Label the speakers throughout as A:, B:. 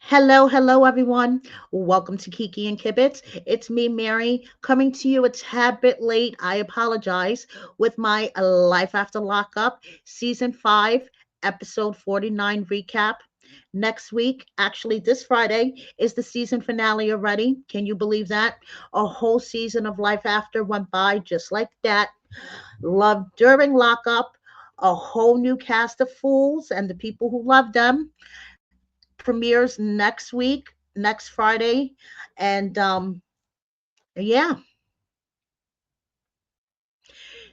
A: Hello, hello, everyone. Welcome to Kiki and Kibitz. It's me, Mary, coming to you a tad bit late. I apologize with my Life After Lockup Season 5, Episode 49 recap. Next week, actually, this Friday, is the season finale already. Can you believe that? A whole season of Life After went by just like that. Love during lockup, a whole new cast of fools and the people who love them premieres next week, next Friday, and yeah,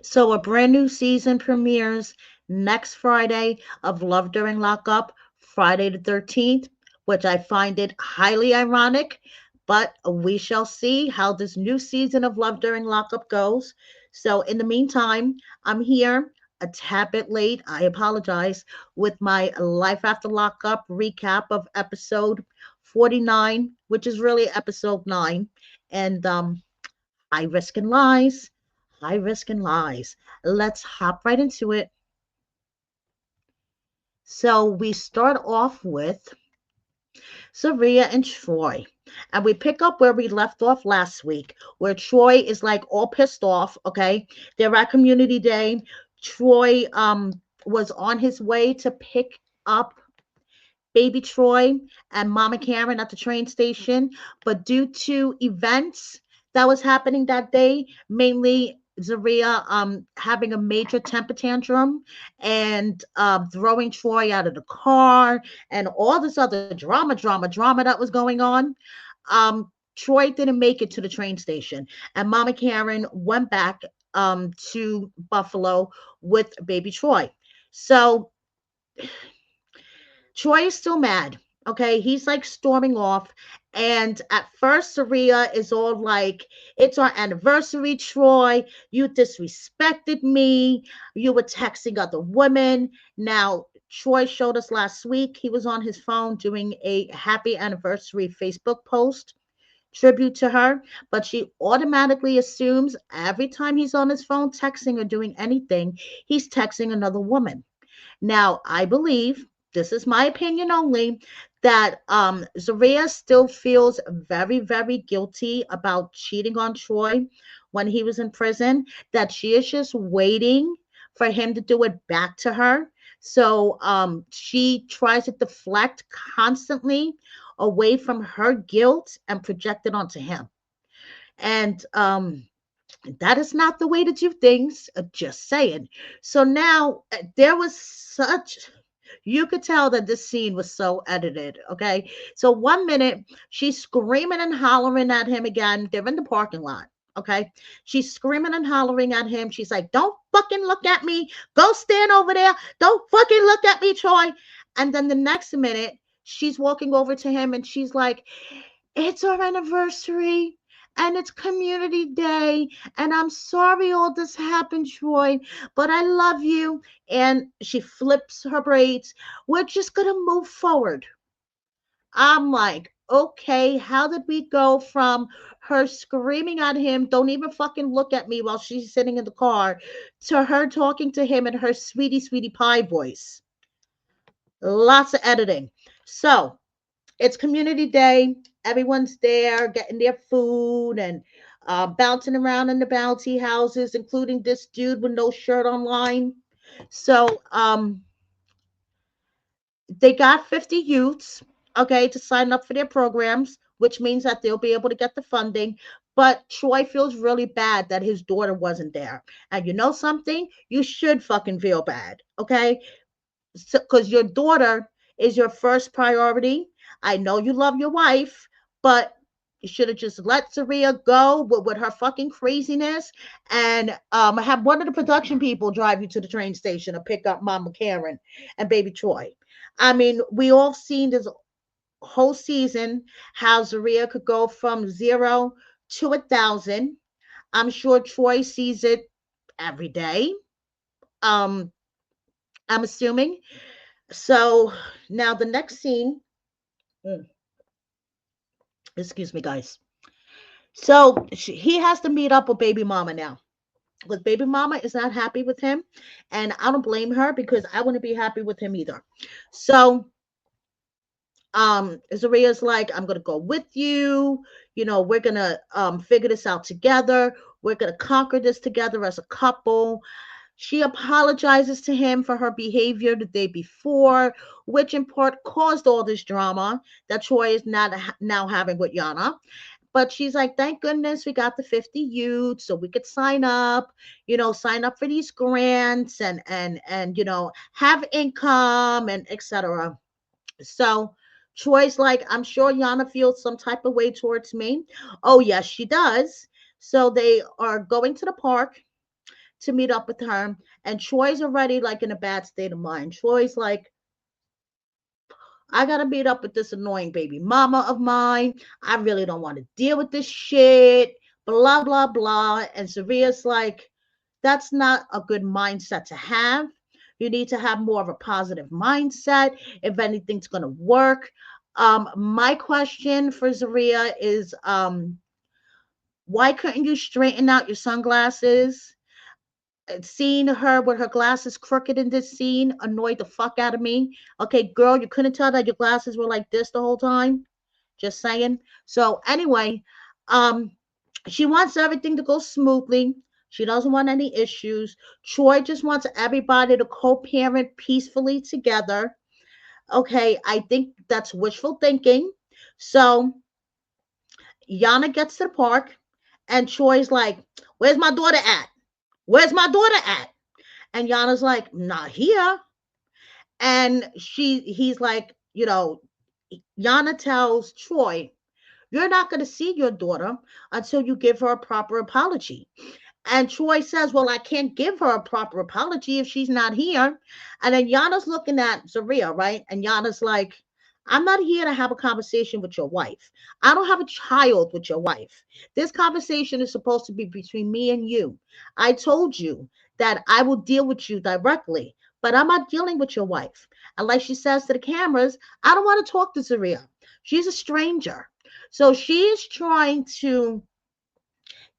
A: so a brand new season premieres next Friday of Love During Lockup, Friday the 13th, which I find it highly ironic, but we shall see how this new season of Love During Lockup goes. So in the meantime, I'm here a tad bit late. I apologize with my Life After Lockup recap of episode 49, which is really episode 9. And high risk and lies, high risk and lies. Let's hop right into it. So we start off with Zeruiah and Troy. And we pick up where we left off last week, where Troy is like all pissed off. Okay. They're at community day. Troy was on his way to pick up baby Troy and Mama Karen at the train station, but due to events that was happening that day, mainly Zaria having a major temper tantrum and throwing Troy out of the car and all this other drama that was going on. Troy didn't make it to the train station, and Mama Karen went back to Buffalo with baby Troy. So Troy is still mad. Okay, he's like storming off. And at first, Saria is all like, it's our anniversary, Troy. You disrespected me. You were texting other women. Now, Troy showed us last week he was on his phone doing a happy anniversary Facebook post tribute to her, but she automatically assumes every time he's on his phone texting or doing anything, he's texting another woman. Now, I believe, this is my opinion only, that Zaria still feels very, very guilty about cheating on Troy when he was in prison, that she is just waiting for him to do it back to her. So she tries to deflect constantly away from her guilt and project it onto him. And that is not the way to do things. Just saying. So now there was such, you could tell that this scene was so edited. Okay. So 1 minute she's screaming and hollering at him again. They're in the parking lot. Okay. She's screaming and hollering at him. She's like, don't fucking look at me. Go stand over there. Don't fucking look at me, Troy. And then the next minute, she's walking over to him and she's like, it's our anniversary and it's community day. And I'm sorry all this happened, Troy, but I love you. And she flips her braids. We're just going to move forward. I'm like, okay, how did we go from her screaming at him, don't even fucking look at me while she's sitting in the car, to her talking to him in her sweetie, sweetie pie voice? Lots of editing. So, it's community day. Everyone's there getting their food and bouncing around in the bouncy houses, including this dude with no shirt online. So they got 50 youths, okay, to sign up for their programs, which means that they'll be able to get the funding. But Troy feels really bad that his daughter wasn't there. And you know something? You should fucking feel bad, okay? Because your daughter is your first priority. I know you love your wife, but you should have just let Saria go with her fucking craziness and have one of the production people drive you to the train station or pick up Mama Karen and baby Troy. I mean, we all seen this whole season how Zaria could go from 0 to 1,000. I'm sure Troy sees it every day. Um, I'm assuming. So now the next scene, mm, excuse me, guys. So he has to meet up with baby mama now. Because baby mama is not happy with him. And I don't blame her because I wouldn't be happy with him either. So Zeruiah's like, I'm gonna go with you. We're gonna figure this out together. We're gonna conquer this together as a couple. She apologizes to him for her behavior the day before, which in part caused all this drama that Troy is not now having with Yana. But she's like, thank goodness we got the 50 youths so we could sign up for these grants and have income and etc. So Troy's like, I'm sure Yana feels some type of way towards me. Oh, yes, she does. So they are going to the park to meet up with her. And Troy's already like in a bad state of mind. Troy's like, I gotta meet up with this annoying baby mama of mine. I really don't want to deal with this shit. Blah, blah, blah. And Zeruiah's like, that's not a good mindset to have. You need to have more of a positive mindset if anything's gonna work. My question for Zeruiah is why couldn't you straighten out your sunglasses? Seeing her with her glasses crooked in this scene annoyed the fuck out of me. Okay, girl, you couldn't tell that your glasses were like this the whole time. Just saying. So anyway, um, she wants everything to go smoothly. She doesn't want any issues. Troy just wants everybody to co-parent peacefully together. Okay, I think that's wishful thinking. So Yana gets to the park, and Troy's like, "Where's my daughter at? Where's my daughter at?" And Yana's like, "Not here." And he's like, Yana tells Troy, "You're not going to see your daughter until you give her a proper apology." And Troy says, "Well, I can't give her a proper apology if she's not here." And then Yana's looking at Zeruiah, right? And Yana's like, "I'm not here to have a conversation with your wife. I don't have a child with your wife. This conversation is supposed to be between me and you. I told you that I will deal with you directly, but I'm not dealing with your wife." And like she says to the cameras, I don't want to talk to Zeruiah. She's a stranger. So she is trying to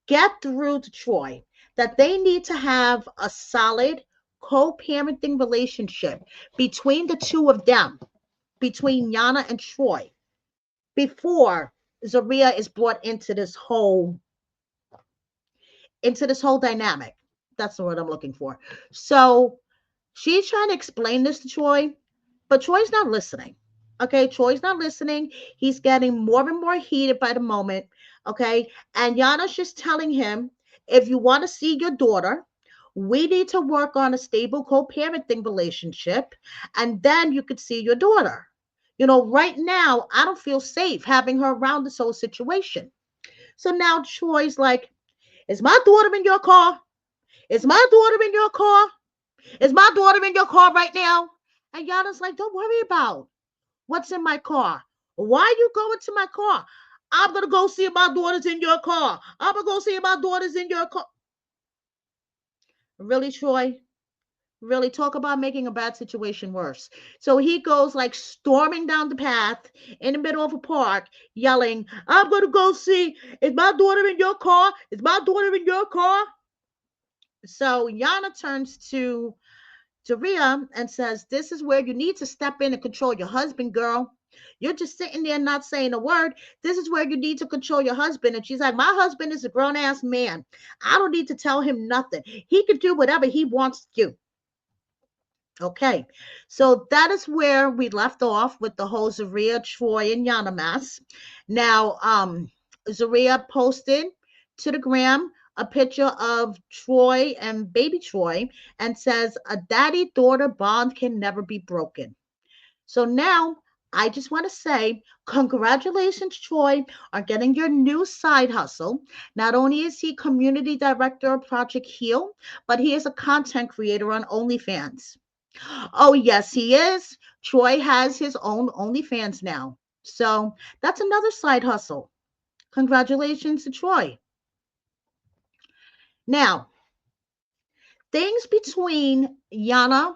A: get through to Troy that they need to have a solid co-parenting relationship between the two of them, between Yana and Troy, before Zeruiah is brought into this whole dynamic. That's the word I'm looking for. So she's trying to explain this to Troy, but Troy's not listening. Okay, Troy's not listening. He's getting more and more heated by the moment. Okay, and Yana's just telling him, if you want to see your daughter, we need to work on a stable co-parenting relationship, and then you could see your daughter. Right now, I don't feel safe having her around this whole situation. So now Troy's like, is my daughter in your car? Is my daughter in your car? Is my daughter in your car right now? And Yana's like, don't worry about what's in my car. Why are you going to my car? I'm going to go see if my daughter's in your car. I'm going to go see if my daughter's in your car. Really, Troy? Really, talk about making a bad situation worse. So he goes like storming down the path in the middle of a park, yelling, I'm going to go see, is my daughter in your car? Is my daughter in your car? So Yana turns to Rhea and says, this is where you need to step in and control your husband, girl. You're just sitting there not saying a word. This is where you need to control your husband. And she's like, my husband is a grown ass man. I don't need to tell him nothing. He can do whatever he wants to do. Okay, so that is where we left off with the whole Zeruiah, Troy, and Yana mess. Now, Zeruiah posted to the gram a picture of Troy and baby Troy and says, a daddy-daughter bond can never be broken. So now, I just want to say, congratulations, Troy, on getting your new side hustle. Not only is he community director of Project Heal, but he is a content creator on OnlyFans. Oh, yes, he is. Troy has his own OnlyFans now. So that's another side hustle. Congratulations to Troy. Now, things between Yana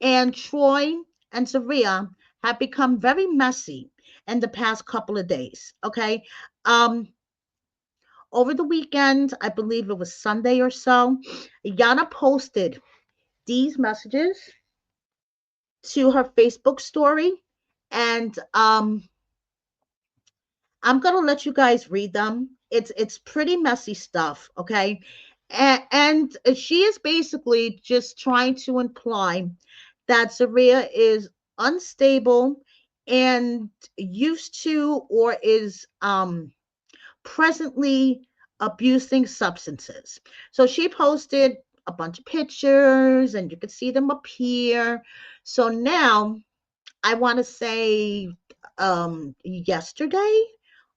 A: and Troy and Zeruiah have become very messy in the past couple of days. Okay. Um, Over the weekend, I believe it was Sunday or so, Yana posted these messages to her Facebook story, And I'm gonna let you guys read them. It's pretty messy stuff, okay? And she is basically just trying to imply that Zeruiah is unstable and used to or is presently abusing substances. So she posted a bunch of pictures and you could see them up here. So now I want to say yesterday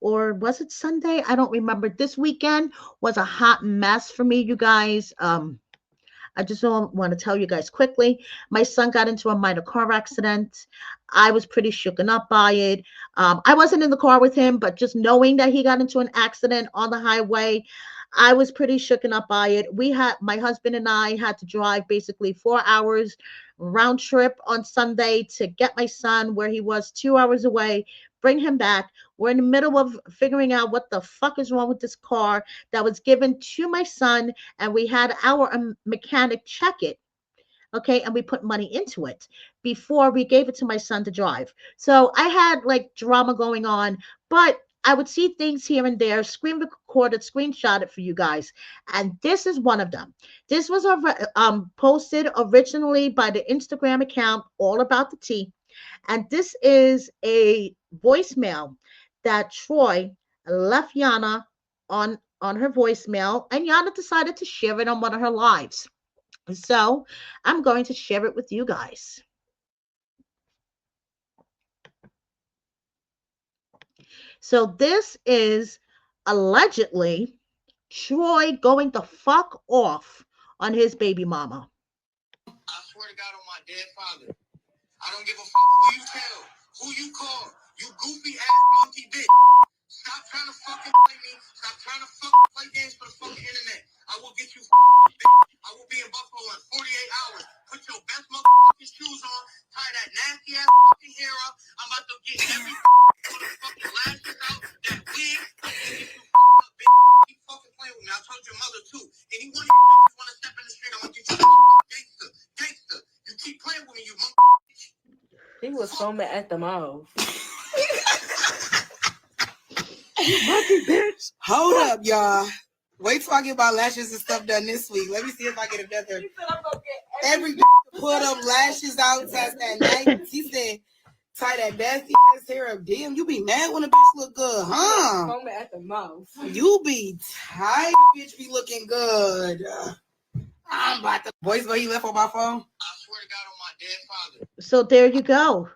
A: or was it Sunday? I don't remember. This weekend was a hot mess for me, you guys. I just want to tell you guys quickly. My son got into a minor car accident. I was pretty shooken up by it. I wasn't in the car with him, but just knowing that he got into an accident on the highway, I was pretty shooken up by it. My husband and I had to drive basically 4 hours round trip on Sunday to get my son where he was 2 hours away, bring him back. We're in the middle of figuring out what the fuck is wrong with this car that was given to my son, and we had our mechanic check it, okay, and we put money into it before we gave it to my son to drive. So I had like drama going on, but I would see things here and there, screen recorded, screenshot it for you guys, and this is one of them. This was posted originally by the Instagram account All About the Tea, and this is a voicemail that Troy left Yana on her voicemail, and Yana decided to share it on one of her lives. So I'm going to share it with you guys. So this is allegedly Troy going to fuck off on his baby mama. I swear to God on my dead father, I don't give a fuck who you tell, who you call, you goofy ass monkey bitch. Stop trying to fucking play me. Stop trying to fucking play games for the fucking internet. I will get you bitch. I will be in Buffalo in 48 hours. Put your best motherfucking shoes on. Tie that nasty ass fucking hair up. I'm about to get every fucking lashes out. That wig. I'm gonna get you up, bitch. Keep fucking playing with me. I told your mother too. Any one of you bitches want to step in the street, I'm gonna get you gangster. Gangster. You keep playing with me, you monkey.
B: He was foaming at the mouth.
C: Monkey bitch. Hold up, y'all. Wait till I get my lashes and stuff done this week. Let me see if I get another. Every put up lashes out past that night. He said, tie that nasty ass hair up. Damn, you be mad when a bitch look good, huh?
B: Foaming at the mouth.
C: You be tight, bitch be looking good. I'm about to. Voicemail he left on my phone. I swear to God on my dead father.
A: So there you go.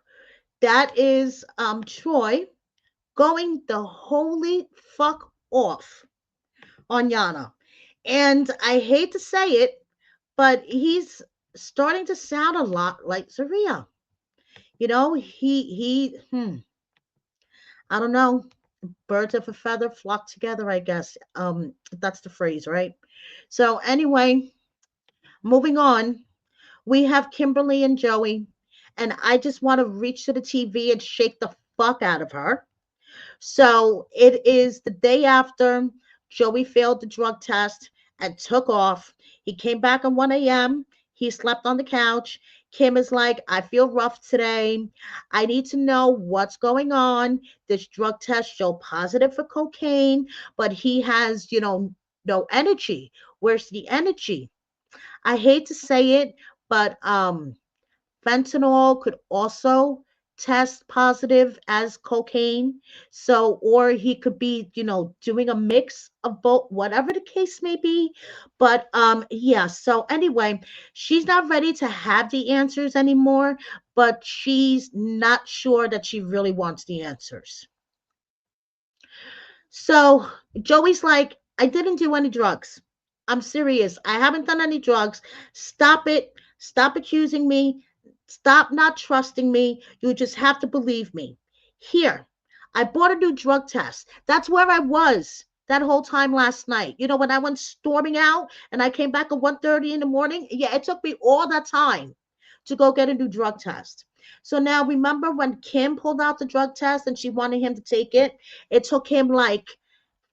A: That is Troy going the holy fuck off on Yana. And I hate to say it, but he's starting to sound a lot like Zeruiah. You know, I don't know. Birds of a feather flock together, I guess. That's the phrase, right? So anyway, moving on, we have Kimberly and Joey, and I just want to reach to the TV and shake the fuck out of her. So it is the day after Joey failed the drug test and took off. He came back at 1 a.m. He slept on the couch. Kim is like, I feel rough today. I need to know what's going on. This drug test showed positive for cocaine, but he has, no energy. Where's the energy? I hate to say it, but fentanyl could also test positive as cocaine. So, or he could be, doing a mix of both, whatever the case may be. But yeah, so anyway, she's not ready to have the answers anymore, but she's not sure that she really wants the answers. So Joey's like, I didn't do any drugs. I'm serious. I haven't done any drugs. Stop it. Stop accusing me. Stop not trusting me. You just have to believe me. Here, I bought a new drug test. That's where I was that whole time last night. When I went storming out and I came back at 1:30 in the morning. Yeah, it took me all that time to go get a new drug test. So now remember when Kim pulled out the drug test and she wanted him to take it? It took him like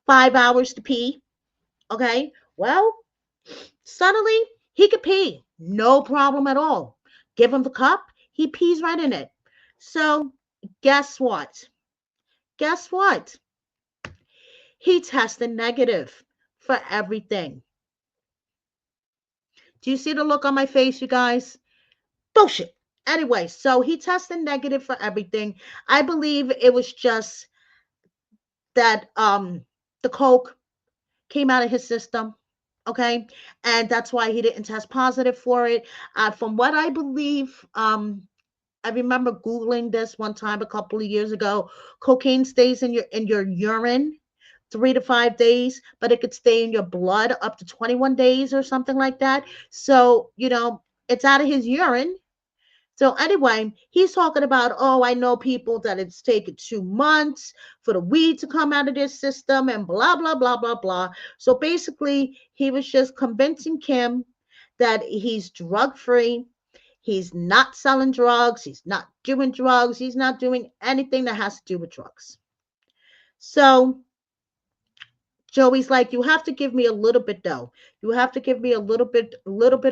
A: 5 hours to pee. Okay. Well, suddenly he could pee. No problem at all. Give him the cup, he pees right in it. So Guess what? Guess what? He tested negative for everything. Do you see the look on my face, you guys? Bullshit. Anyway, so he tested negative for everything. I believe it was just that the coke came out of his system. Okay, and that's why he didn't test positive for it. From what I believe, I remember googling this one time a couple of years ago. Cocaine stays in your urine 3 to 5 days, but it could stay in your blood up to 21 days or something like that. So it's out of his urine. So anyway, he's talking about, oh, I know people that it's taken 2 months for the weed to come out of their system and blah, blah, blah, blah, blah. So basically, he was just convincing Kim that he's drug free. He's not selling drugs. He's not doing drugs. He's not doing anything that has to do with drugs. So Joey's like, you have to give me a little bit though. You have to give me a little bit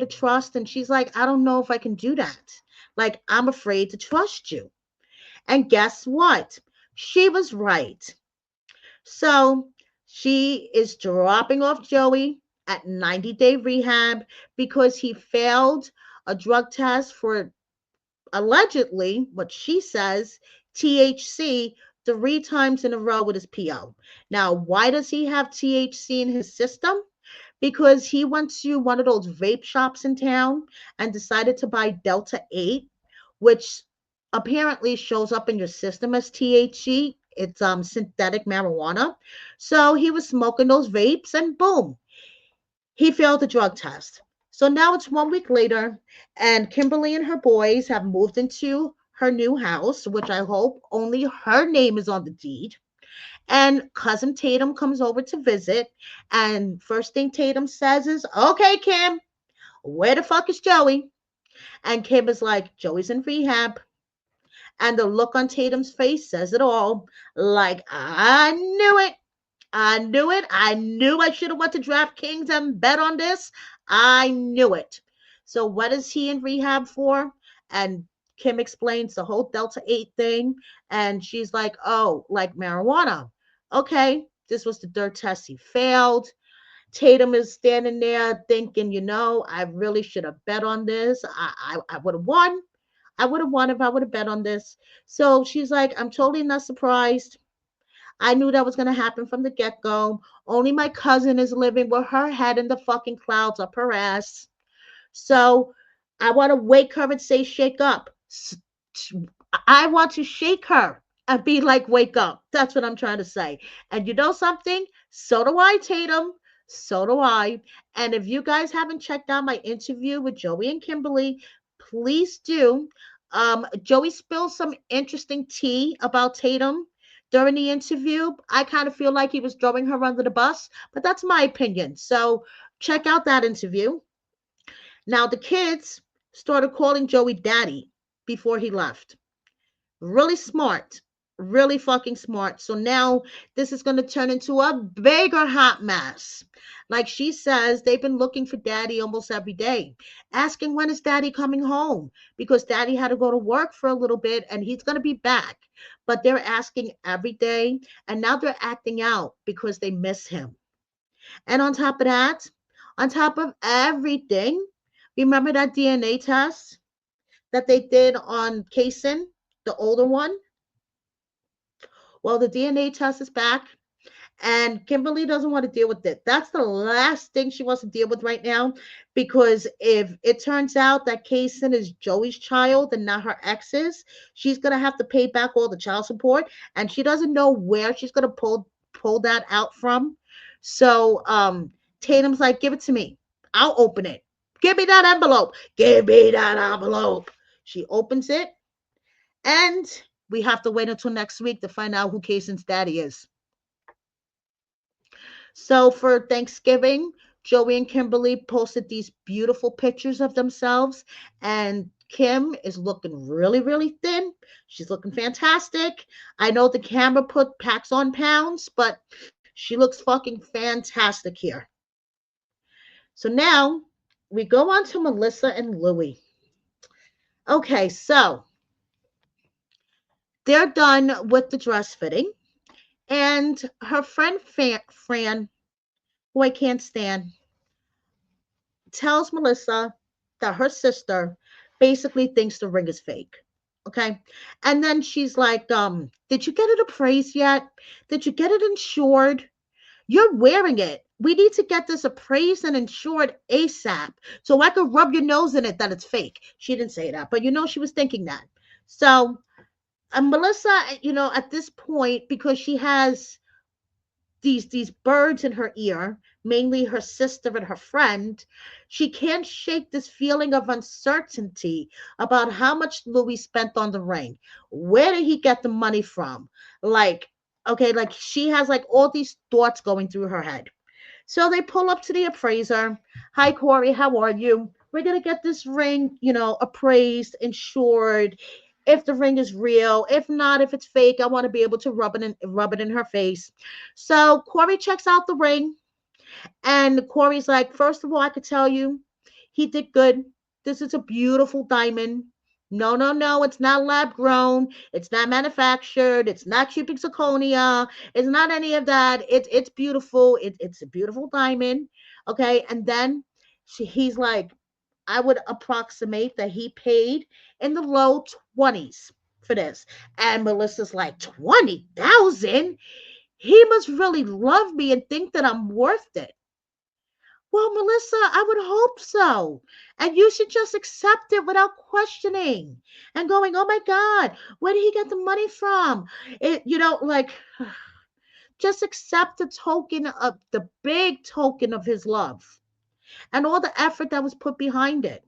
A: of trust. And she's like, I don't know if I can do that. Like, I'm afraid to trust you. And guess what? She was right. So she is dropping off Joey at 90-day rehab because he failed a drug test for allegedly, what she says, THC 3 times in a row with his PO. Now, why does he have THC in his system? Because he went to one of those vape shops in town and decided to buy Delta 8, which apparently shows up in your system as THC. It's synthetic marijuana. So he was smoking those vapes and boom, he failed the drug test. So now it's 1 week later, and Kimberly and her boys have moved into her new house, which I hope only her name is on the deed. And cousin Tatum comes over to visit. And first thing Tatum says is, okay, Kim, where the fuck is Joey? And Kim is like, Joey's in rehab. And the look on Tatum's face says it all. Like, I knew it. I knew it. I knew I should have went to DraftKings and bet on this. I knew it. So what is he in rehab for? And Kim explains the whole Delta 8 thing. And she's like, oh, like marijuana. Okay, this was the third test he failed. Tatum is standing there thinking, I really should have bet on this. I would have won. I would have won if I would have bet on this. So she's like, I'm totally not surprised. I knew that was going to happen from the get go. Only my cousin is living with her head in the fucking clouds up her ass. So I want to wake her and say, shake up. I want to shake her and be like, wake up. That's what I'm trying to say. And you know something? So do I, Tatum. So do I. And if you guys haven't checked out my interview with Joey and Kimberly, please do. Joey spilled some interesting tea about Tatum during the interview. I kind of feel like he was throwing her under the bus, but that's my opinion. So check out that interview. Now, the kids started calling Joey daddy before he left. Really smart. Really fucking smart. So now this is going to turn into a bigger hot mess. Like she says, they've been looking for daddy almost every day, asking when is daddy coming home because daddy had to go to work for a little bit and he's going to be back. But they're asking every day and now they're acting out because they miss him. And on top of that, on top of everything, remember that DNA test that they did on Kason, the older one? Well, the DNA test is back, and Kimberly doesn't want to deal with it. That's the last thing she wants to deal with right now, because if it turns out that Kason is Joey's child and not her ex's, she's gonna have to pay back all the child support, and she doesn't know where she's gonna pull that out from. So Tatum's like, give it to me. I'll open it. Give me that envelope. Give me that envelope. She opens it, and we have to wait until next week to find out who Kason's daddy is. So for Thanksgiving, Joey and Kimberly posted these beautiful pictures of themselves, and Kim is looking really, really thin. She's looking fantastic. I know the camera packs on pounds, but she looks fucking fantastic here. So now we go on to Melissa and Louie. Okay, so They're done with the dress fitting, and her friend Fran, who I can't stand, tells Melissa that her sister basically thinks the ring is fake. Okay. And then she's like, did you get it appraised yet? Did you get it insured? You're wearing it. We need to get this appraised and insured ASAP so I could rub your nose in it that it's fake. She didn't say that, but she was thinking that. So, Melissa, at this point, because she has these birds in her ear, mainly her sister and her friend, she can't shake this feeling of uncertainty about how much Louis spent on the ring. Where did he get the money from? Like, okay, like she has like all these thoughts going through her head. So they pull up to the appraiser. Hi, Corey, how are you? We're going to get this ring, appraised, insured. If the ring is real, if not, if it's fake, I want to be able to rub it in her face. So Corey checks out the ring, and Corey's like, first of all, I could tell you, he did good. This is a beautiful diamond. No, no, no, it's not lab grown. It's not manufactured. It's not cubic zirconia. It's not any of that. It's beautiful. It's a beautiful diamond. Okay. And then he's like, I would approximate that he paid in the low 20s for this. And Melissa's like, 20,000? He must really love me and think that I'm worth it. Well, Melissa, I would hope so. And you should just accept it without questioning and going, oh my God, where did he get the money from? Like, just accept the token of the big token of his love and all the effort that was put behind it.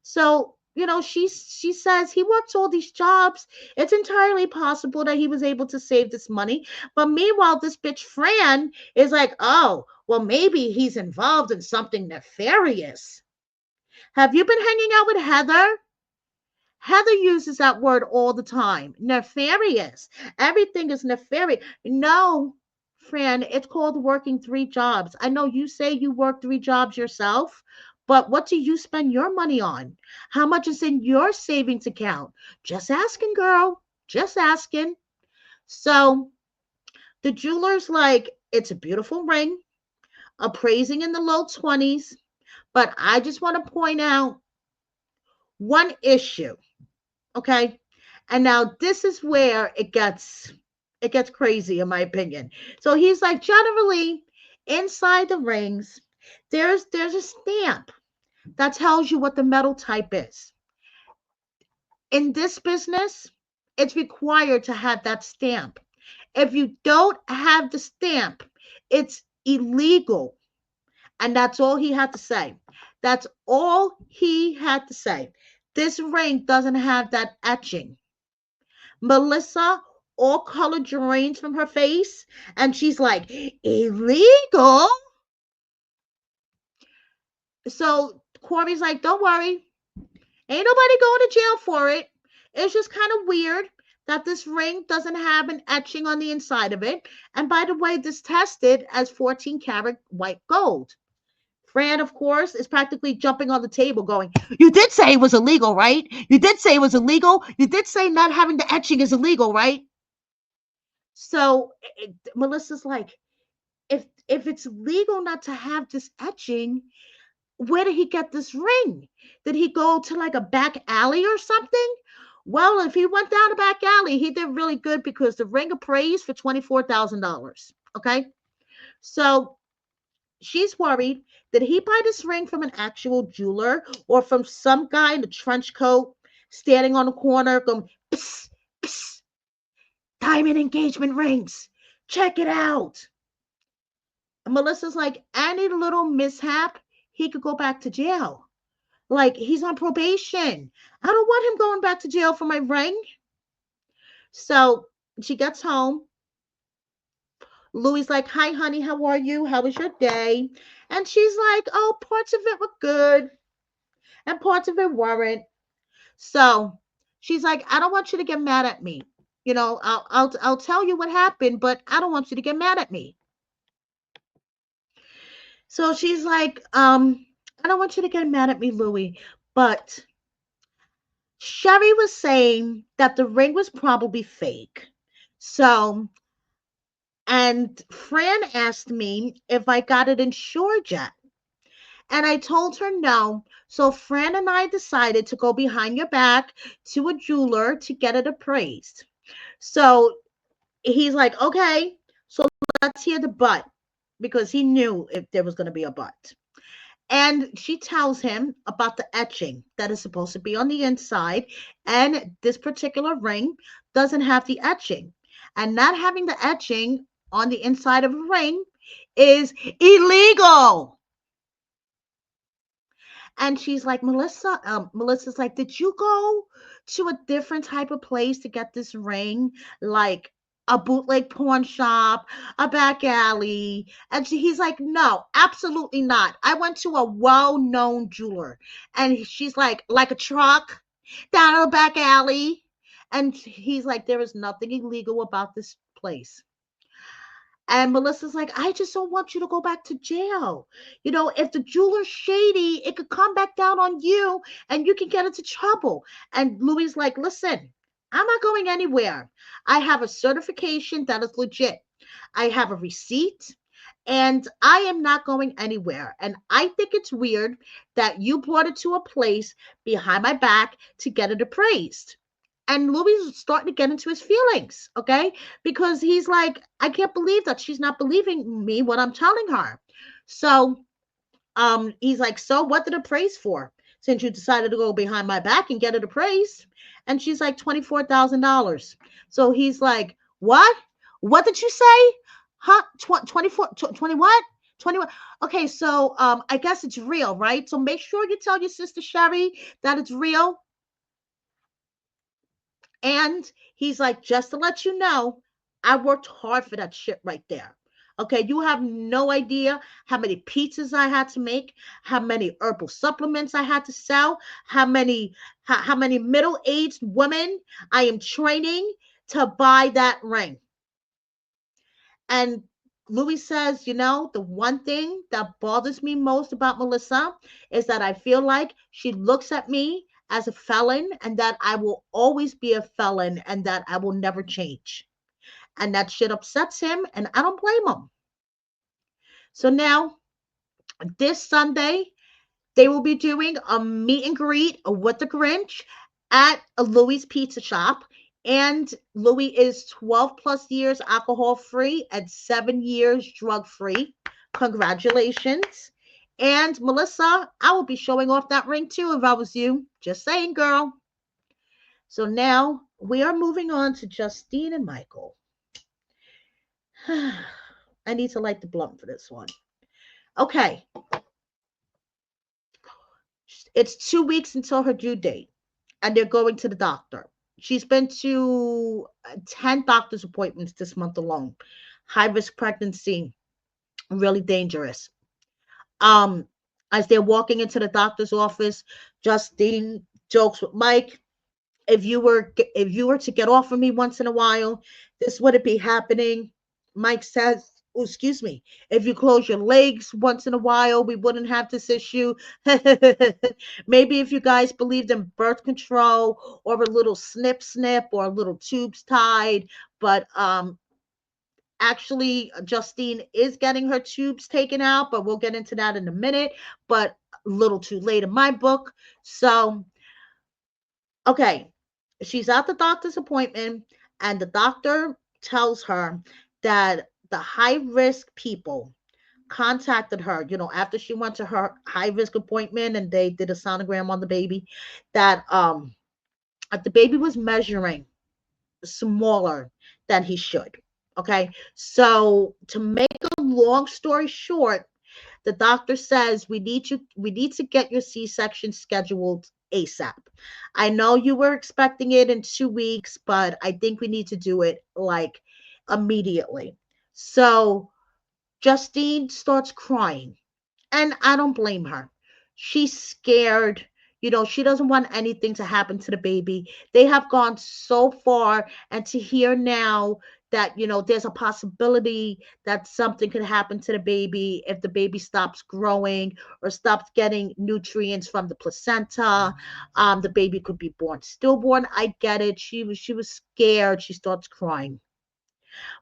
A: So, she says he works all these jobs. It's entirely possible that he was able to save this money. But meanwhile, this bitch Fran is like, oh, well, maybe he's involved in something nefarious. Have you been hanging out with Heather? Heather uses that word all the time. Nefarious. Everything is nefarious. No, Fran, it's called working three jobs. I know you say you work three jobs yourself, but what do you spend your money on? How much is in your savings account? Just asking, girl. Just asking. So the jeweler's like, it's a beautiful ring, appraising in the low 20s, but I just want to point out one issue. Okay. And now this is where it gets crazy in my opinion. So he's like, generally inside the rings, there's a stamp that tells you what the metal type is. In this business, it's required to have that stamp. If you don't have the stamp, it's illegal. And that's all he had to say. That's all he had to say. This ring doesn't have that etching. Melissa all color drains from her face, and she's like, illegal? So Corey's like, don't worry. Ain't nobody going to jail for it. It's just kind of weird that this ring doesn't have an etching on the inside of it. And by the way, this tested as 14 karat white gold. Fran, of course, is practically jumping on the table going, you did say it was illegal, right? You did say it was illegal. You did say not having the etching is illegal, right? So Melissa's like, if it's legal not to have this etching, where did he get this ring? Did he go to like a back alley or something? Well, if he went down a back alley, he did really good because the ring appraised for $24,000. Okay. So she's worried. Did he buy this ring from an actual jeweler or from some guy in a trench coat standing on the corner going, psst, psst, diamond engagement rings? Check it out. Melissa's like, any little mishap, he could go back to jail. Like, he's on probation. I don't want him going back to jail for my ring. So she gets home. Louie's like, hi, honey, how are you? How was your day? And she's like, oh, parts of it were good and parts of it weren't. So she's like, I don't want you to get mad at me. I'll tell you what happened, but I don't want you to get mad at me. So she's like, I don't want you to get mad at me, Louie, but Sherry was saying that the ring was probably fake. So, and Fran asked me if I got it insured yet. And I told her no. So Fran and I decided to go behind your back to a jeweler to get it appraised. So he's like, okay, so let's hear the but, because he knew if there was going to be a but. And she tells him about the etching that is supposed to be on the inside. And this particular ring doesn't have the etching. And not having the etching on the inside of a ring is illegal. And she's like, Melissa's like, did you go to a different type of place to get this ring? Like a bootleg pawn shop, a back alley. And he's like, no, absolutely not. I went to a well-known jeweler. And she's like a truck down a back alley. And he's like, there is nothing illegal about this place. And Melissa's like, I just don't want you to go back to jail. You know, if the jeweler's shady, it could come back down on you and you can get into trouble. And Louie's like, listen, I'm not going anywhere. I have a certification that is legit. I have a receipt and I am not going anywhere. And I think it's weird that you brought it to a place behind my back to get it appraised. And Louis is starting to get into his feelings, okay? Because he's like, I can't believe that she's not believing me what I'm telling her. So he's like, so what did it praise for? Since you decided to go behind my back and get it appraised. And she's like, $24,000. So he's like, what? What did you say? Huh? 24, 20 what? 21. Okay, so I guess it's real, right? So make sure you tell your sister Sherry that it's real. And he's like, just to let you know, I worked hard for that shit right there. Okay, you have no idea how many pizzas I had to make, how many herbal supplements I had to sell, how many middle-aged women I am training to buy that ring. And Louis says, the one thing that bothers me most about Melissa is that I feel like she looks at me as a felon and that I will always be a felon and that I will never change. And that shit upsets him, and I don't blame him. So now, this Sunday, they will be doing a meet and greet with the Grinch at a Louie's Pizza Shop. And Louie is 12 plus years alcohol free and 7 years drug free. Congratulations. And Melissa, I will be showing off that ring too if I was you. Just saying, girl. So now we are moving on to Justine and Michael. I need to light the blunt for this one. Okay. It's 2 weeks until her due date, and they're going to the doctor. She's been to 10 doctor's appointments this month alone. High risk pregnancy, really dangerous. Um, as they're walking into the doctor's office, Justine jokes with Mike, if you were to get off of me once in a while, this wouldn't be happening. Mike says, oh, excuse me, if you close your legs once in a while, we wouldn't have this issue. Maybe if you guys believed in birth control or a little snip snip or a little tubes tied, but actually Justine is getting her tubes taken out, but we'll get into that in a minute, but a little too late in my book. So okay, she's at the doctor's appointment, and the doctor tells her that the high risk people contacted her, after she went to her high risk appointment and they did a sonogram on the baby, that the baby was measuring smaller than he should. Okay, so to make a long story short, the doctor says we need to get your C-section scheduled ASAP. I know you were expecting it in 2 weeks, but I think we need to do it like immediately. So Justine starts crying, and I don't blame her. She's scared. She doesn't want anything to happen to the baby. They have gone so far, and to hear now that there's a possibility that something could happen to the baby if the baby stops growing or stops getting nutrients from the placenta. The baby could be born stillborn. I get it. She was scared. She starts crying.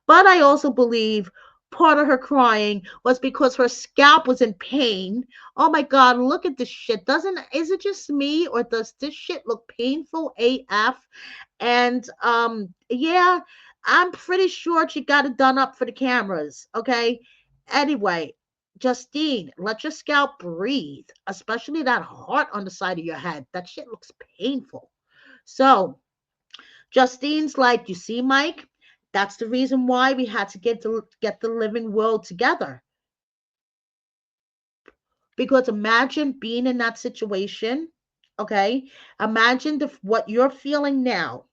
A: But I also believe part of her crying was because her scalp was in pain. Oh my God, look at this shit. Is it just me, or does this shit look painful AF? And yeah, I'm pretty sure she got it done up for the cameras. Okay. Anyway, Justine, let your scalp breathe, especially that heart on the side of your head. That shit looks painful. So Justine's like, you see, Mike, that's the reason why we had to get the living will together. Because imagine being in that situation. Okay. Imagine what you're feeling now.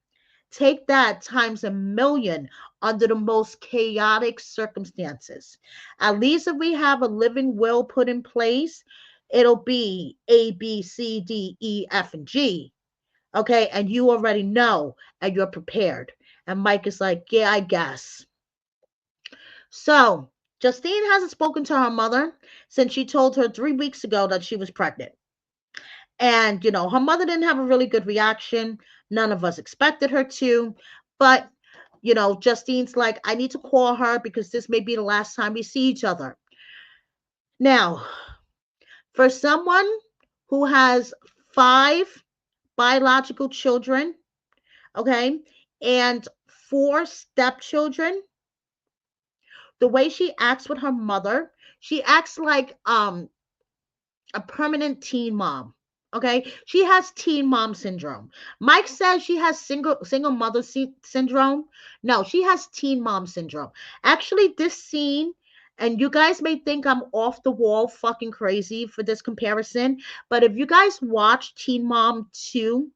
A: Take that times a million under the most chaotic circumstances. At least if we have a living will put in place, it'll be A, B, C, D, E, F, and G. Okay. And you already know and you're prepared. And Mike is like, yeah, I guess. So Justine hasn't spoken to her mother since she told her 3 weeks ago that she was pregnant. And, her mother didn't have a really good reaction. None of us expected her to. But, Justine's like, I need to call her because this may be the last time we see each other. Now, for someone who has 5 biological children, okay, and 4 stepchildren, the way she acts with her mother, she acts like a permanent teen mom. Okay, she has teen mom syndrome. Mike says she has single mother syndrome. No, she has teen mom syndrome. Actually, this scene, and you guys may think I'm off the wall, fucking crazy for this comparison, but if you guys watch Teen Mom 2,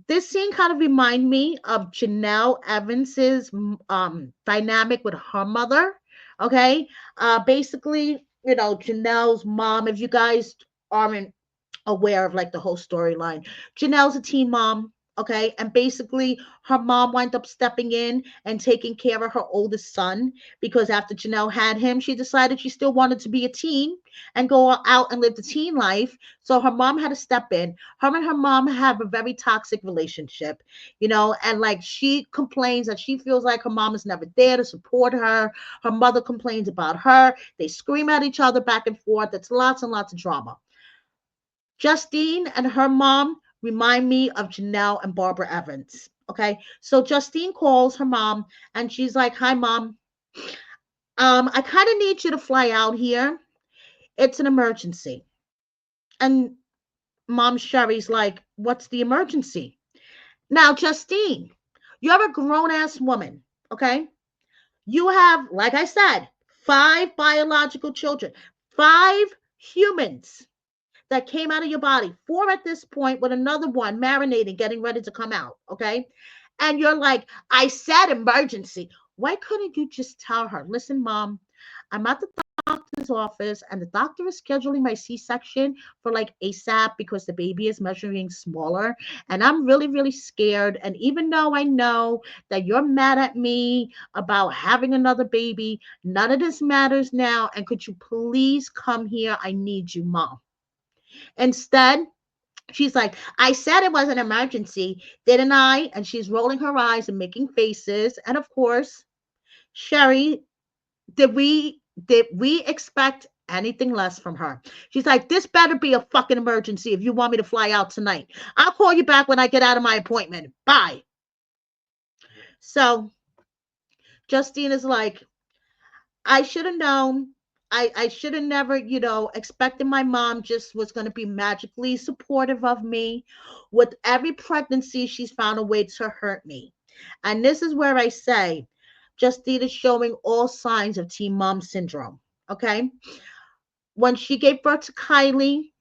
A: this scene kind of remind me of Janelle Evans's dynamic with her mother. Okay, basically, Janelle's mom. If you guys aren't aware of like the whole storyline. Janelle's a teen mom, okay? And basically her mom wound up stepping in and taking care of her oldest son because after Janelle had him, she decided she still wanted to be a teen and go out and live the teen life. So her mom had to step in. Her and her mom have a very toxic relationship, and like she complains that she feels like her mom is never there to support her. Her mother complains about her. They scream at each other back and forth. It's lots and lots of drama. Justine and her mom remind me of Janelle and Barbara Evans. Okay. So Justine calls her mom and she's like, hi, mom. I kind of need you to fly out here. It's an emergency. And mom Sherry's like, what's the emergency? Now, Justine, you're a grown ass woman. Okay. You have, like I said, 5 biological children, 5 humans that came out of your body, 4 at this point, with another one marinating, getting ready to come out. Okay. And you're like, I said emergency. Why couldn't you just tell her, listen, mom, I'm at the doctor's office and the doctor is scheduling my C-section for like ASAP because the baby is measuring smaller and I'm really, really scared. And even though I know that you're mad at me about having another baby, none of this matters now. And could you please come here? I need you, mom. Instead, she's like, I said it was an emergency, didn't I? And she's rolling her eyes and making faces. And of course, Sherry, did we expect anything less from her? She's like, this better be a fucking emergency if you want me to fly out tonight. I'll call you back when I get out of my appointment. Bye. So Justine is like, I should have known. I should have never, expected my mom just was going to be magically supportive of me. With every pregnancy, she's found a way to hurt me. And this is where I say, Justine is showing all signs of teen mom syndrome. Okay. When she gave birth to Kylie,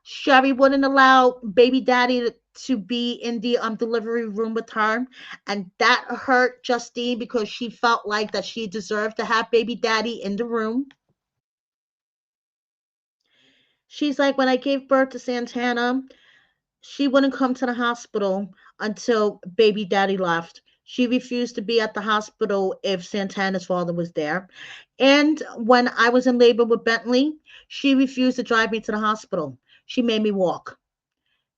A: Sherry wouldn't allow baby daddy to be in the delivery room with her, and that hurt Justine because she felt like that she deserved to have baby daddy in the room. She's like, when I gave birth to Santana, she wouldn't come to the hospital until baby daddy left. She refused to be at the hospital if Santana's father was there. And when I was in labor with Bentley, she refused to drive me to the hospital. She made me walk.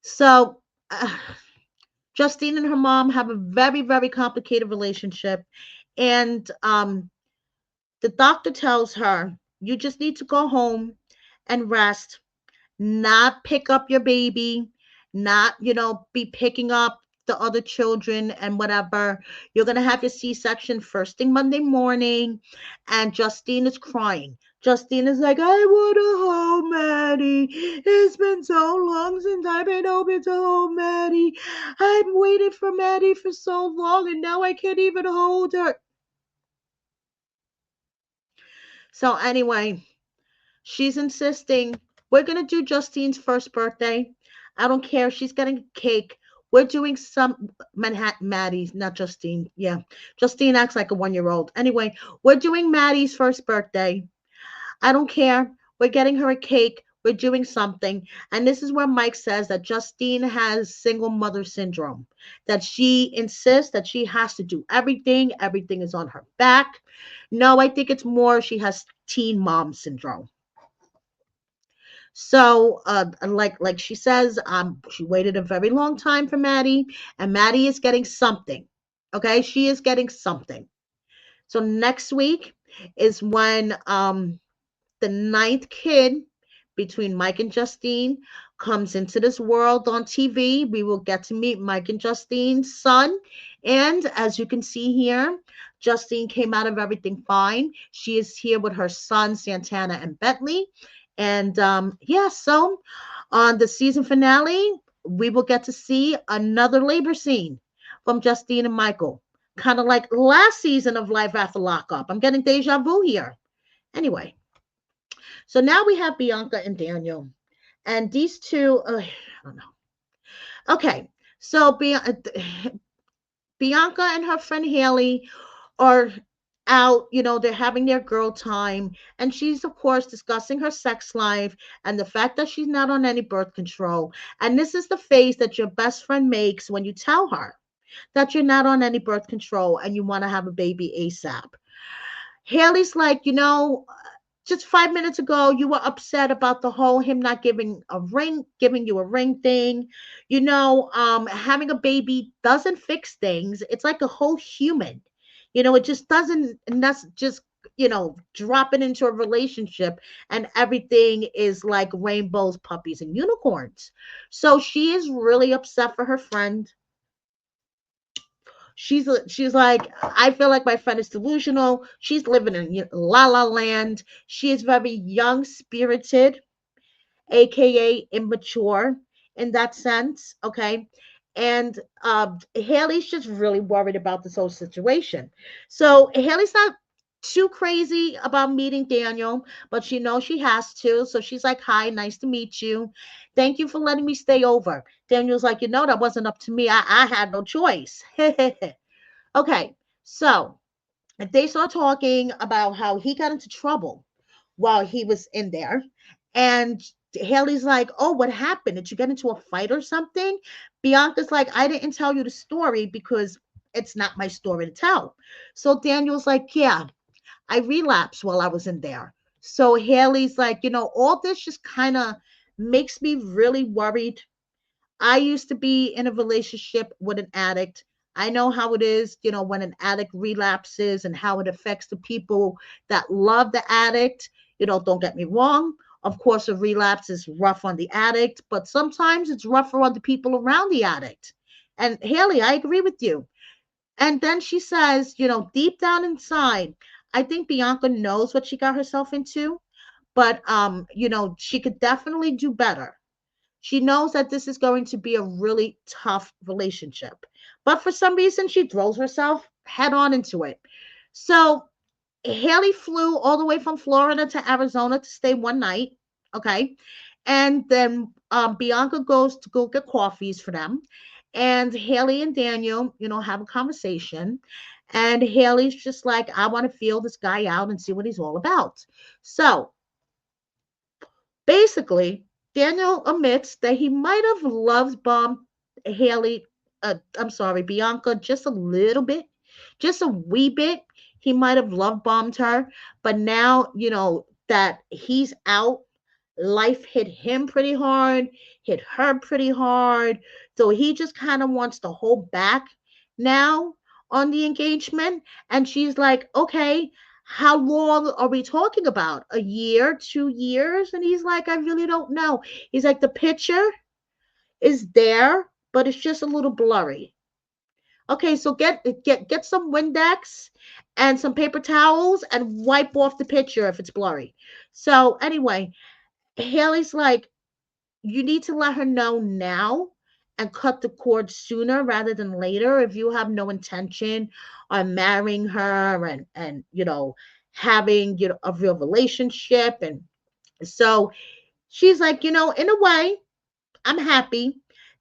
A: So, Justine and her mom have a very, very complicated relationship. And the doctor tells her, you just need to go home and rest, not pick up your baby, not, be picking up the other children and whatever. You're going to have your C-section first thing Monday morning. And Justine is crying. Justine is like, I want to hold Maddie. It's been so long since I've been able to hold Maddie. I've waited for Maddie for so long and now I can't even hold her. So anyway, she's insisting we're going to do Justine's first birthday. I don't care. She's getting a cake. We're doing some Manhattan Maddie's, not Justine. Yeah. Justine acts like a 1 year old. Anyway, we're doing Maddie's first birthday. I don't care. We're getting her a cake. We're doing something. And this is where Mike says that Justine has single mother syndrome, that she insists that she has to do everything. Everything is on her back. No, I think it's more she has teen mom syndrome. So, like she says, she waited a very long time for Maddie, and Maddie is getting something. Okay, she is getting something. So next week is when the ninth kid between Mike and Justine comes into this world on TV. We will get to meet Mike and Justine's son. And as you can see here, Justine came out of everything fine. She is here with her son, Santana and Bentley. And yeah, so on the season finale, we will get to see another labor scene from Justine and Michael. Kind of like last season of Life After Lockup. I'm getting deja vu here. Anyway, so now we have Bianca and Daniel. And these two, I don't know. Okay, so Bianca and her friend Haley are out, they're having their girl time. And she's, of course, discussing her sex life and the fact that she's not on any birth control. And this is the face that your best friend makes when you tell her that you're not on any birth control and you want to have a baby ASAP. Haley's like, just 5 minutes ago, you were upset about the whole him not giving you a ring thing. Having a baby doesn't fix things. It's like a whole human. It just doesn't, and that's just, dropping into a relationship and everything is like rainbows, puppies, and unicorns. So she is really upset for her friend. She's like, I feel like my friend is delusional. She's living in la la land. She is very young spirited, aka immature in that sense. Okay. And Haley's just really worried about this whole situation. So Haley's not too crazy about meeting Daniel, but she knows she has to. So she's like, hi, nice to meet you. Thank you for letting me stay over. Daniel's like, that wasn't up to me. I had no choice. Okay, so they start talking about how he got into trouble while he was in there. And Haley's like, oh, what happened? Did you get into a fight or something? Bianca's like, I didn't tell you the story because it's not my story to tell. So Daniel's like, yeah, I relapsed while I was in there. So Haley's like, all this just kind of makes me really worried. I used to be in a relationship with an addict. I know how it is, when an addict relapses and how it affects the people that love the addict. Don't get me wrong. Of course, a relapse is rough on the addict, but sometimes it's rougher on the people around the addict. And Haley, I agree with you. And then she says, deep down inside, I think Bianca knows what she got herself into, but she could definitely do better. She knows that this is going to be a really tough relationship. But for some reason, she throws herself head on into it. So Haley flew all the way from Florida to Arizona to stay one night. Okay. And then Bianca goes to go get coffees for them. And Haley and Daniel, have a conversation. And Haley's just like, I want to feel this guy out and see what he's all about. So basically, Daniel admits that he might have love bombed Haley I'm sorry, Bianca, just a little bit, just a wee bit. He might have love bombed her, but now, that he's out, life hit him pretty hard, hit her pretty hard. So he just kind of wants to hold back now on the engagement. And she's like, okay, how long are we talking about? A year, 2 years? And he's like, I really don't know. He's like, the picture is there, but it's just a little blurry. Okay, so get some Windex and some paper towels and wipe off the picture if it's blurry. So anyway, Haley's like, you need to let her know now and cut the cord sooner rather than later if you have no intention on marrying her and having a real relationship. And so she's like, in a way, I'm happy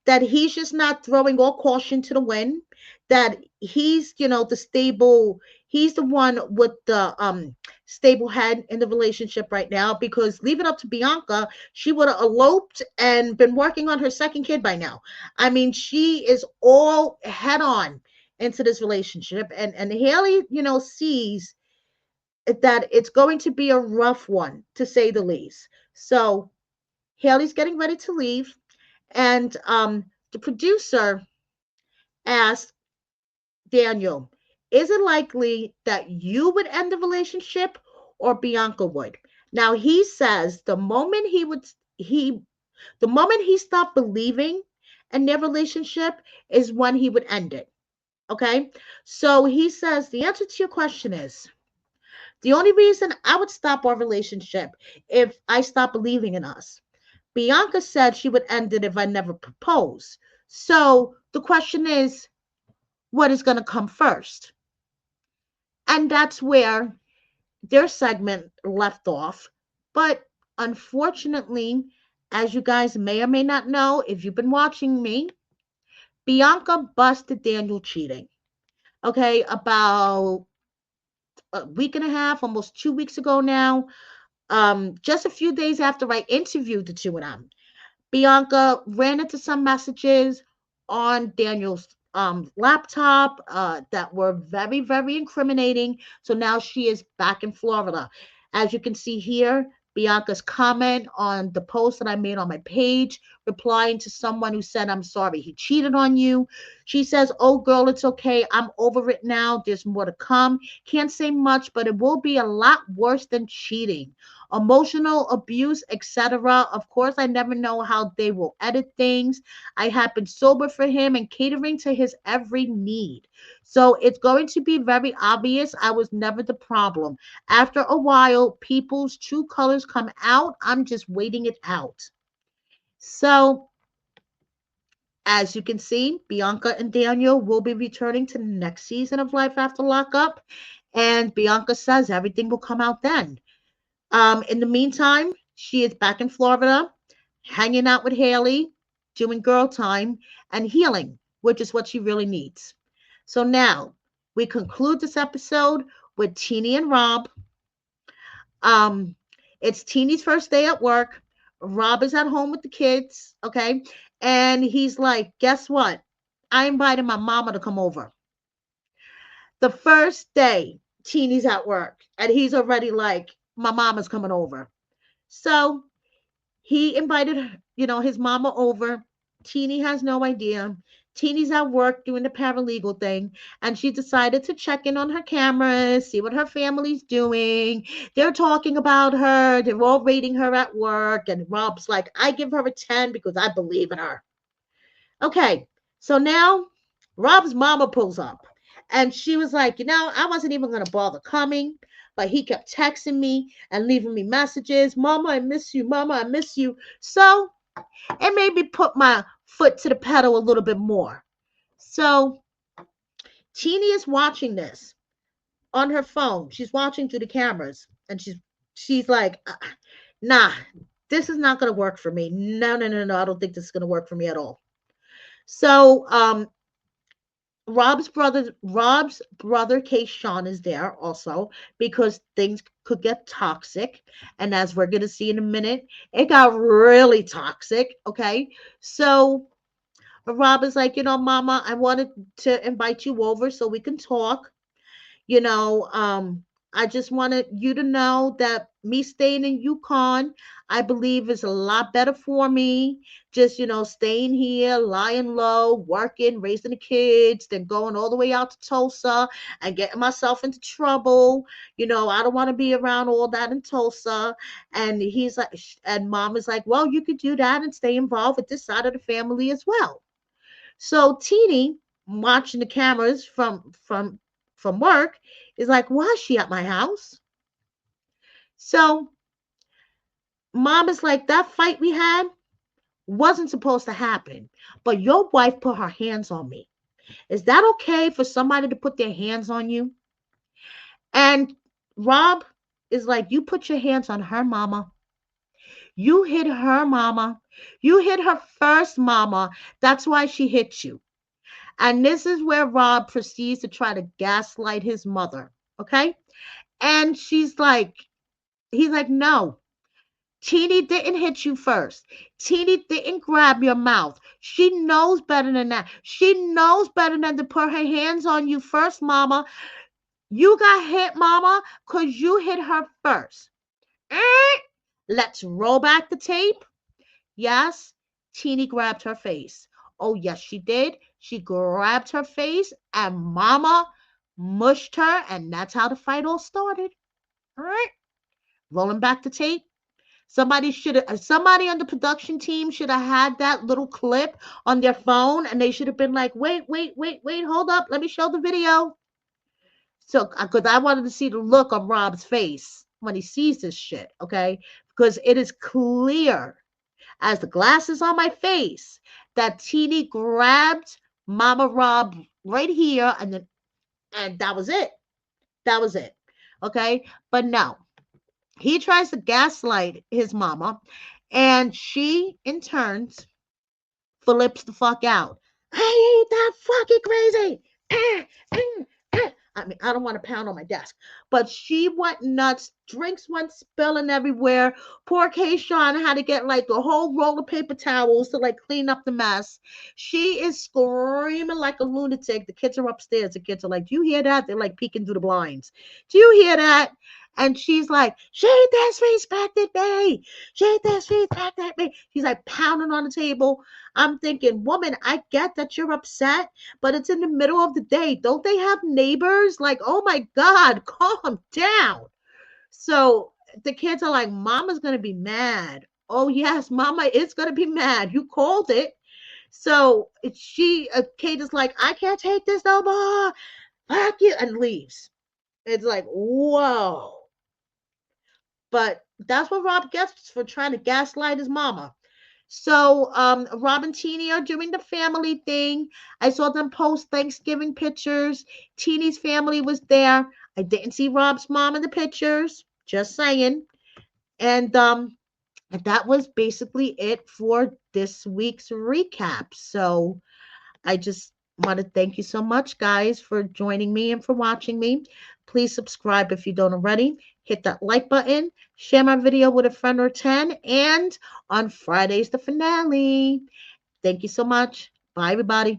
A: that he's just not throwing all caution to the wind, that he's, the stable, he's the one with the stable head in the relationship right now, because leave it up to Bianca, she would have eloped and been working on her second kid by now. I mean, she is all head on into this relationship, and Haley, sees that it's going to be a rough one, to say the least. So Haley's getting ready to leave, and the producer asked Daniel, is it likely that you would end the relationship or Bianca would? Now he says the moment he stopped believing in their relationship is when he would end it. Okay? So he says the answer to your question is the only reason I would stop our relationship if I stop believing in us. Bianca said she would end it if I never proposed. So the question is, what is going to come first? And that's where their segment left off. But unfortunately, as you guys may or may not know, if you've been watching me, Bianca busted Daniel cheating. Okay, about a week and a half, almost 2 weeks ago now. Just a few days after I interviewed the two of them, Bianca ran into some messages on Daniel's laptop that were very, very incriminating. So now she is back in Florida. As you can see here, Bianca's comment on the post that I made on my page, replying to someone who said, I'm sorry, he cheated on you. She says, oh, girl, it's okay. I'm over it now. There's more to come. Can't say much, but it will be a lot worse than cheating. Emotional abuse, etc. Of course, I never know how they will edit things. I have been sober for him and catering to his every need. So it's going to be very obvious I was never the problem. After a while, people's true colors come out. I'm just waiting it out. So, as you can see, Bianca and Daniel will be returning to the next season of Life After Lockup. And Bianca says everything will come out then. In the meantime, she is back in Florida, hanging out with Haley, doing girl time, and healing, which is what she really needs. So now we conclude this episode with Tennie and Rob. Um, it's Teeny's first day at work. Rob is at home with the kids, okay? And he's like, guess what? I invited my mama to come over. The first day, Teeny's at work, and he's already like, my mama's coming over. So he invited, his mama over. Teeny has no idea. Teeny's at work doing the paralegal thing, and she decided to check in on her cameras, see what her family's doing. They're talking about her. They're all rating her at work, and Rob's like, I give her a 10 because I believe in her. Okay, so now Rob's mama pulls up, and she was like, I wasn't even going to bother coming, but he kept texting me and leaving me messages. Mama, I miss you. Mama, I miss you. So it made me put my foot to the pedal a little bit more. So Teeny is watching this on her phone. She's watching through the cameras, and she's like, nah, this is not going to work for me. No, no, no, no. I don't think this is going to work for me at all. So Rob's brother Kayshawn is there also because things could get toxic. And as we're gonna see in a minute, it got really toxic. Okay. So Rob is like, Mama, I wanted to invite you over so we can talk. You know, I just wanted you to know that me staying in Yukon, I believe is a lot better for me. Just, staying here, lying low, working, raising the kids, then going all the way out to Tulsa and getting myself into trouble. I don't want to be around all that in Tulsa. And he's like, and Mom is like, well, you could do that and stay involved with this side of the family as well. So Teeny, watching the cameras from work, is like, why is she at my house? So Mom is like, that fight we had wasn't supposed to happen, but your wife put her hands on me. Is that okay for somebody to put their hands on you? And Rob is like, you put your hands on her mama. You hit her mama. You hit her first mama. That's why she hit you. And this is where Rob proceeds to try to gaslight his mother. Okay. And he's like, no, Teeny didn't hit you first. Teeny didn't grab your mouth. She knows better than that. She knows better than to put her hands on you first, mama. You got hit, mama, because you hit her first. Eh? Let's roll back the tape. Yes, Teeny grabbed her face. Oh, yes, she did. She grabbed her face and Mama mushed her, and that's how the fight all started. All right, rolling back the tape. Somebody on the production team should have had that little clip on their phone, and they should have been like, wait, wait, wait, wait, hold up, let me show the video. So, because I wanted to see the look on Rob's face when he sees this shit, okay? Because it is clear as the glasses on my face that Teeny grabbed Mama Rob right here, and that was it. That was it. Okay, but no, he tries to gaslight his mama, and she in turns flips the fuck out. I ain't that fucking crazy. Ah, ah, ah. I mean, I don't want to pound on my desk, but she went nuts. Drinks went spilling everywhere. Poor Kayshawn had to get like a whole roll of paper towels to like clean up the mess. She is screaming like a lunatic. The kids are upstairs. The kids are like, "Do you hear that?" They're like peeking through the blinds. Do you hear that? And she's like, she disrespected me. She disrespected me. She's like pounding on the table. I'm thinking, woman, I get that you're upset, but it's in the middle of the day. Don't they have neighbors? Like, oh my God, calm down. So the kids are like, Mama's going to be mad. Oh, yes, Mama is going to be mad. You called it. So Kate is like, I can't take this no more. Fuck you. And leaves. It's like, whoa. But that's what Rob gets for trying to gaslight his mama. So Rob and Teeny are doing the family thing. I saw them post Thanksgiving pictures. Teeny's family was there. I didn't see Rob's mom in the pictures. Just saying. And that was basically it for this week's recap. So I just want to thank you so much, guys, for joining me and for watching me. Please subscribe if you don't already. Hit that like button. Share my video with a friend or 10. And on Friday's the finale. Thank you so much. Bye, everybody.